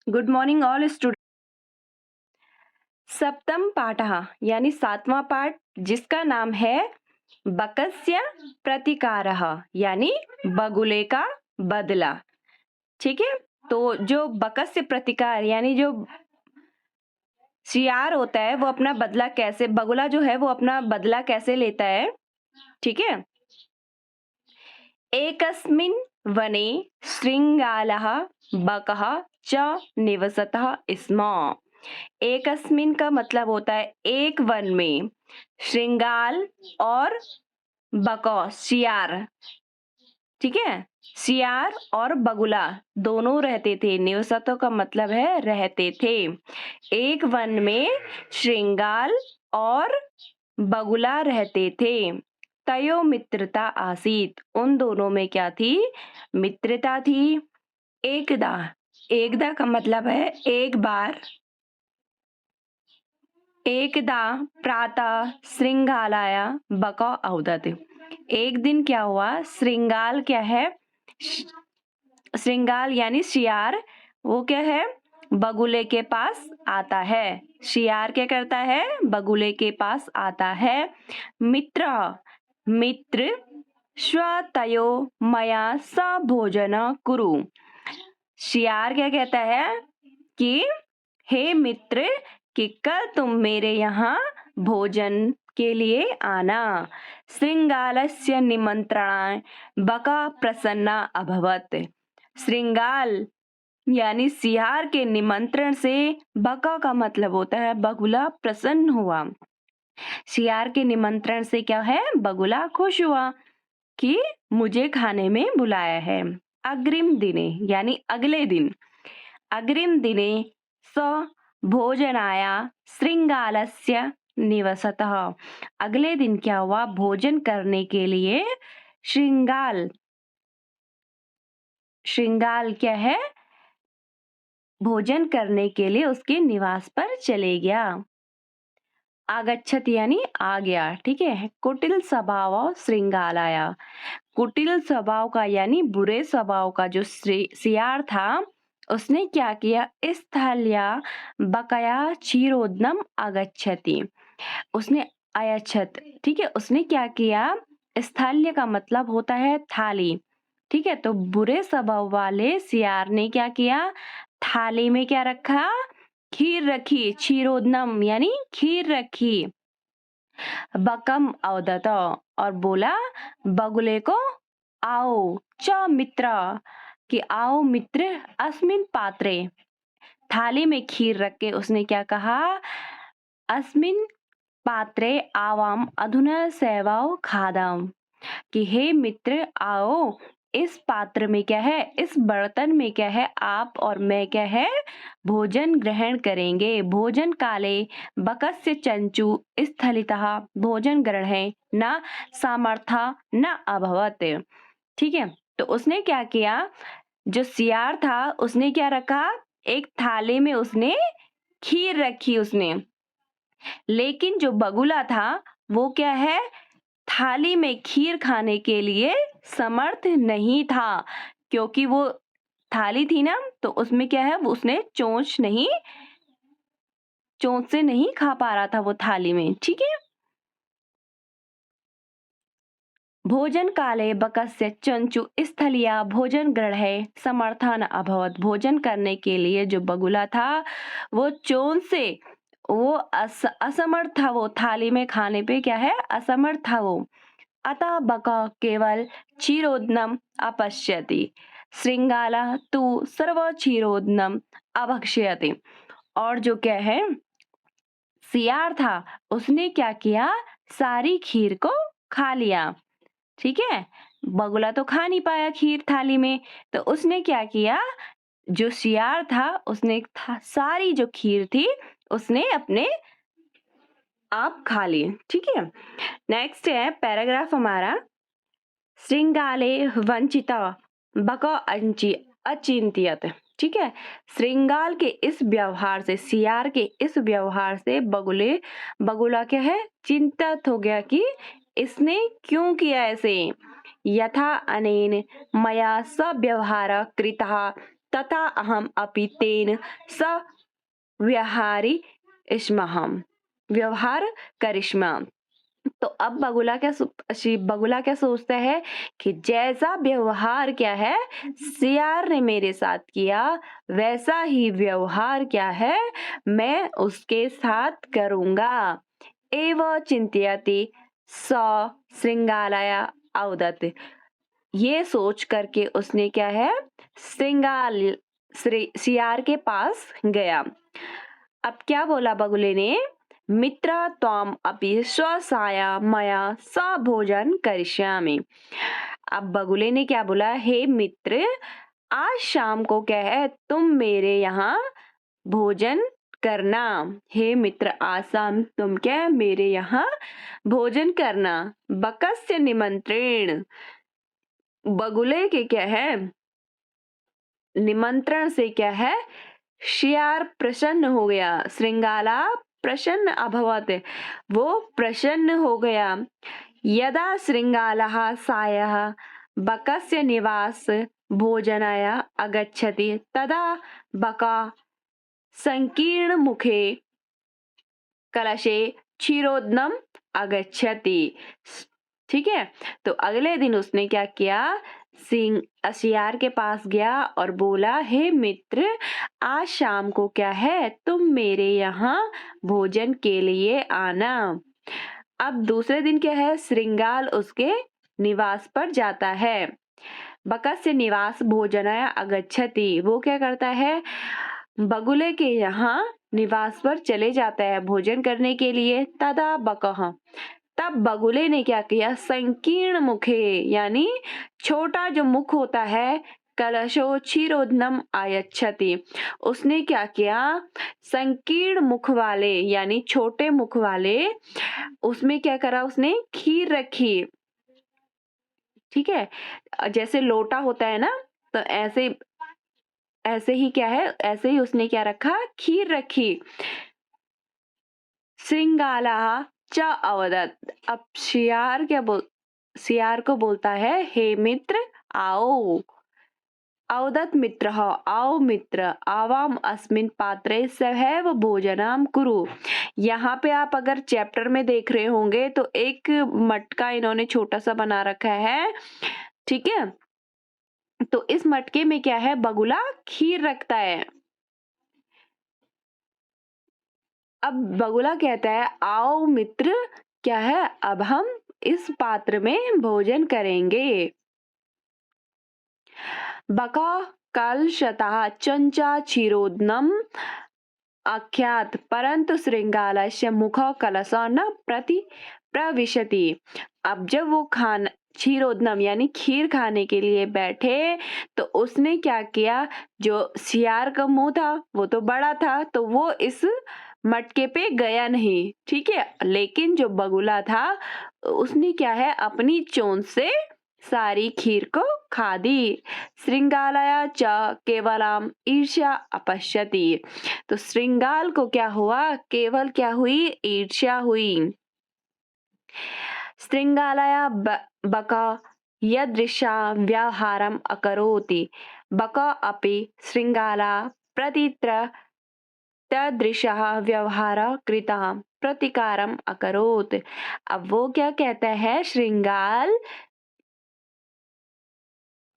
Good morning all student. सप्तम पाठः यानी 7वां पाठ, जिसका नाम है बकस्य प्रतिकारः यानी बगुले का बदला। ठीक है, तो जो बकस्य प्रतिकार यानी जो शियार होता है वो अपना बदला कैसे, बगुला जो है वो अपना बदला कैसे लेता है। ठीक है, एकस्मिन् वने श्रृंगालः बकः च निवसतः स्म। एकस्मिन का मतलब होता है एक वन में, श्रृंगाल और बकौ शियार, ठीक है, शियार और बगुला दोनों रहते थे। निवसतों का मतलब है रहते थे। एक वन में श्रृंगाल और बगुला रहते थे। तयो मित्रता आसीत, उन दोनों में क्या थी, मित्रता थी। एकदा, एकदा का मतलब है एक बार। एकदा प्रातः श्रृंगालाय बकौ अवदत्, एक दिन क्या हुआ, श्रृंगाल क्या है, श्रृंगाल यानी शियार, वो क्या है, बगुले के पास आता है। शियार क्या करता है, बगुले के पास आता है। मित्र, मित्र स्वतयो मया स भोजन कुरु। शियार क्या कहता है कि हे मित्र, कि कल तुम मेरे यहाँ भोजन के लिए आना। श्रृंगालस्य निमंत्रणाय बका प्रसन्ना अभवत्। श्रृंगाल यानी सियार के निमंत्रण से बका का मतलब होता है बगुला प्रसन्न हुआ। सियार के निमंत्रण से क्या है, बगुला खुश हुआ कि मुझे खाने में बुलाया है। अग्रिम दिने यानी अगले दिन, अग्रिम दिने स भोजनाय श्रृंगालस्य निवसतः। अगले दिन क्या हुआ, भोजन करने के लिए श्रृंगाल, श्रृंगाल क्या है, भोजन करने के लिए उसके निवास पर चले गया। आगच्छत यानी आ गया, ठीक है। कुटिल स्वभाव श्रृंगालाय, कुटिल स्वभाव का यानी बुरे स्वभाव का जो सियार था, उसने क्या किया, स्थल्या बकया क्षीरोदनम आगच्छति, उसने अयच्छत, ठीक है, उसने क्या किया, स्थल्य का मतलब होता है थाली, ठीक है। तो बुरे स्वभाव वाले सियार ने क्या किया, थाली में क्या रखा, खीर रखी, क्षीरोदनम यानी खीर रखी। बकम अवदत, और बोला बगुले को, आओ च मित्र, कि आओ मित्र, अस्मिन पात्रे, थाली में खीर रख के उसने क्या कहा, अस्मिन पात्रे आवाम अधुना सेवाओ खादाम, कि हे मित्र आओ, इस पात्र में क्या है, इस बर्तन में क्या है, आप और मैं क्या है, भोजन ग्रहण करेंगे। भोजन काले बकस्य चंचु स्थलितः भोजन ग्रहणे न सामर्था न अभवत, ठीक है। तो उसने क्या किया, जो सियार था उसने क्या रखा, एक थाली में उसने खीर रखी उसने, लेकिन जो बगुला था वो क्या है, थाली में खीर खाने के लिए समर्थ नहीं था, क्योंकि वो थाली थी ना, तो उसमें क्या है, वो उसने चोंच से नहीं खा पा रहा था वो थाली में, ठीक है। भोजन काले बकस्य चंचु स्थलिया भोजन ग्रहणे समर्थन अभवत, भोजन करने के लिए जो बगुला था वो चोंच से वो असमर्थ था, वो थाली में खाने पे क्या है, असमर्थ था वो। अतः बका केवल क्षीरोदनम अपश्यति, श्रृंगाला तु सर्व क्षीरोदनम अभक्ष्यति, और जो क्या है, सियार था उसने क्या किया, सारी खीर को खा लिया, ठीक है। बगुला तो खा नहीं पाया खीर थाली में, तो उसने क्या किया, जो सियार था उसने सारी जो खीर थी उसने अपने आप खा ली, ठीक है। नेक्स्ट है पैराग्राफ हमारा, श्रृंगाले वंचिता बका अचिंत्यत, ठीक है। श्रृंगाल के इस व्यवहार से, सियार के इस व्यवहार से बगुला क्या है, चिंतित हो गया कि इसने क्यों किया ऐसे, यथा अनेन मया स व्यवहारः कृतः तथा अहम् अपि तेन स व्यवहार करिष्मा। तो अब बगुला क्या सोचता है कि जैसा व्यवहार क्या है सियार ने मेरे साथ किया, वैसा ही व्यवहार क्या है मैं उसके साथ करूंगा। एव चिंतयति स श्रृंगालय अवदत्। ये सोच करके उसने क्या है सियार के पास गया। अब क्या बोला बगुले ने, मित्र त्वम अपि स्वसाया मया स भोजन करिष्यामि। अब बगुले ने क्या बोला, हे मित्र आज शाम को क्या है तुम मेरे यहाँ भोजन करना। हे मित्र आज शाम तुम क्या मेरे यहाँ भोजन करना। बकस्य निमंत्रण, बगुले के क्या है निमंत्रण से क्या है शियार प्रसन्न हो गया। श्रृंगाला प्रसन्न अभवत, वो प्रसन्न हो गया। यदा श्रृंगालः सायः बकस्य निवास भोजनाय अगच्छति तदा बका संकीर्ण मुखे कलशे क्षीरोदनम अगच्छति। ठीक है, तो अगले दिन उसने क्या किया, सिंह अशियार के पास गया और बोला, हे मित्र आज शाम को क्या है तुम मेरे यहाँ भोजन के लिए आना। अब दूसरे दिन क्या है श्रृंगाल उसके निवास पर जाता है। बकस्य निवास भोजनाय अगच्छति, वो क्या करता है बगुले के यहाँ निवास पर चले जाता है भोजन करने के लिए। तदा बकह, तब बगुले ने क्या किया, संकीर्ण मुखे यानी छोटा जो मुख होता है, कलशो क्षीरोदनम आयच्छति, उसने क्या किया संकीर्ण मुख वाले यानी छोटे मुख वाले उसमें क्या करा, उसने खीर रखी। ठीक है, जैसे लोटा होता है ना, तो ऐसे ही क्या है, ऐसे ही उसने क्या रखा, खीर रखी। श्रृंगाला च अवदत्, अब सियार को बोलता है, हे मित्र आओ। अवदत् मित्र, आओ मित्र, आवाम अस्मिन् पात्रे सहैव भोजनम कुरु। यहाँ पे आप अगर चैप्टर में देख रहे होंगे तो एक मटका इन्होंने छोटा सा बना रखा है। ठीक है, तो इस मटके में क्या है बगुला खीर रखता है। अब बगुला कहता है आओ मित्र, क्या है अब हम इस पात्र में भोजन करेंगे। बका कलशतः चंचा क्षीरोदनम आख्यात परंतु श्रृंगालस्य मुख कलश न प्रविशति। अब जब वो खान क्षीरोदनम यानी खीर खाने के लिए बैठे तो उसने क्या किया, जो सियार का मुंह था वो तो बड़ा था तो वो इस मटके पे गया नहीं। ठीक है, लेकिन जो बगुला था उसने क्या है अपनी चोंच से सारी खीर को खा दी। श्रृंगालया च केवलम ईर्ष्या अपश्यति, तो श्रृंगाल को क्या हुआ, केवल क्या हुई, ईर्ष्या हुई। श्रृंगालया बका यदृशा व्यवहारम अकरोति बका अपि श्रृंगाला प्रतित्र तदृशः व्यवहार कृतः प्रतिकारम अकरोत्। अब वो क्या कहता है श्रृंगाल,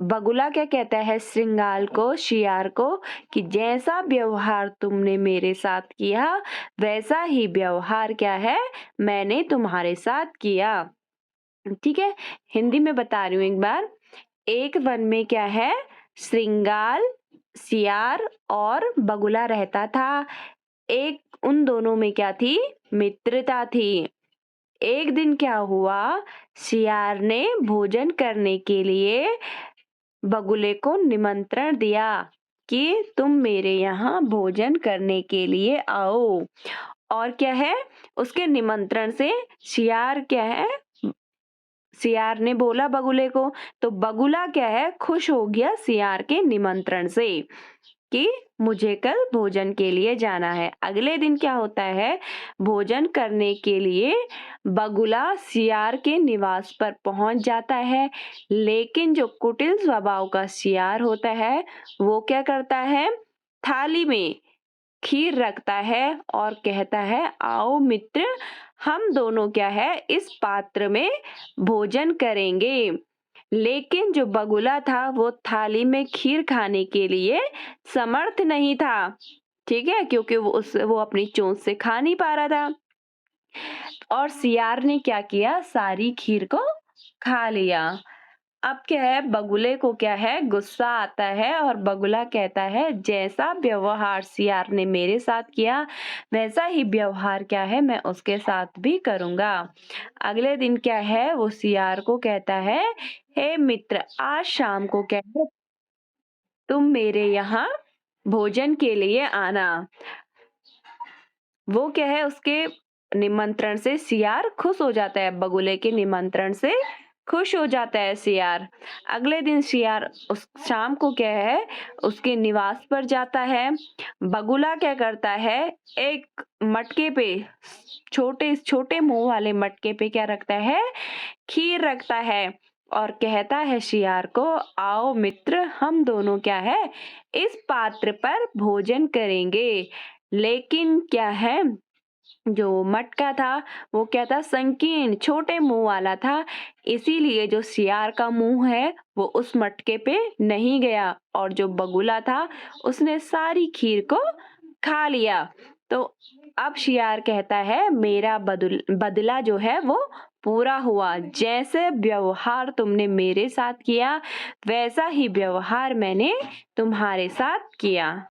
बगुला क्या कहता है श्रृंगाल को, शियार को, कि जैसा व्यवहार तुमने मेरे साथ किया वैसा ही व्यवहार क्या है मैंने तुम्हारे साथ किया। ठीक है, हिंदी में बता रही हूँ एक बार। एक वन में क्या है श्रृंगाल, सियार और बगुला रहता था। एक उन दोनों में क्या थी, मित्रता थी। एक दिन क्या हुआ, सियार ने भोजन करने के लिए बगुले को निमंत्रण दिया कि तुम मेरे यहाँ भोजन करने के लिए आओ। और क्या है उसके निमंत्रण से सियार क्या है, सियार ने बोला बगुले को, तो बगुला क्या है खुश हो गया सियार के निमंत्रण से। कि मुझे कल भोजन के लिए जाना है। अगले दिन क्या होता है, भोजन करने के लिए बगुला सियार के निवास पर पहुंच जाता है, लेकिन जो कुटिल स्वभाव का सियार होता है वो क्या करता है, थाली में खीर रखता है और कहता है, आओ मित्र, हम दोनों क्या है इस पात्र में भोजन करेंगे। लेकिन जो बगुला था वो थाली में खीर खाने के लिए समर्थ नहीं था, ठीक है, क्योंकि वो अपनी चोंच से खा नहीं पा रहा था। और सियार ने क्या किया, सारी खीर को खा लिया। अब क्या है, बगुले को क्या है, गुस्सा आता है और बगुला कहता है, जैसा व्यवहार सियार ने मेरे साथ किया वैसा ही व्यवहार क्या है मैं उसके साथ भी करूंगा। अगले दिन क्या है, वो सियार को कहता है, हे मित्र, आज शाम को क्या है तुम मेरे यहाँ भोजन के लिए आना। वो क्या है, उसके निमंत्रण से सियार खुश हो जाता है, बगुले के निमंत्रण से खुश हो जाता है सियार। अगले दिन सियार उस शाम को क्या है उसके निवास पर जाता है। बगुला क्या करता है, एक मटके पे, छोटे छोटे मुंह वाले मटके पे क्या रखता है, खीर रखता है और कहता है सियार को, आओ मित्र, हम दोनों क्या है इस पात्र पर भोजन करेंगे। लेकिन क्या है, जो मटका था वो क्या था, संकीर्ण छोटे मुंह वाला था, इसीलिए जो सियार का मुंह है वो उस मटके पे नहीं गया और जो बगुला था उसने सारी खीर को खा लिया। तो अब सियार कहता है, मेरा बदला जो है वो पूरा हुआ, जैसे व्यवहार तुमने मेरे साथ किया वैसा ही व्यवहार मैंने तुम्हारे साथ किया।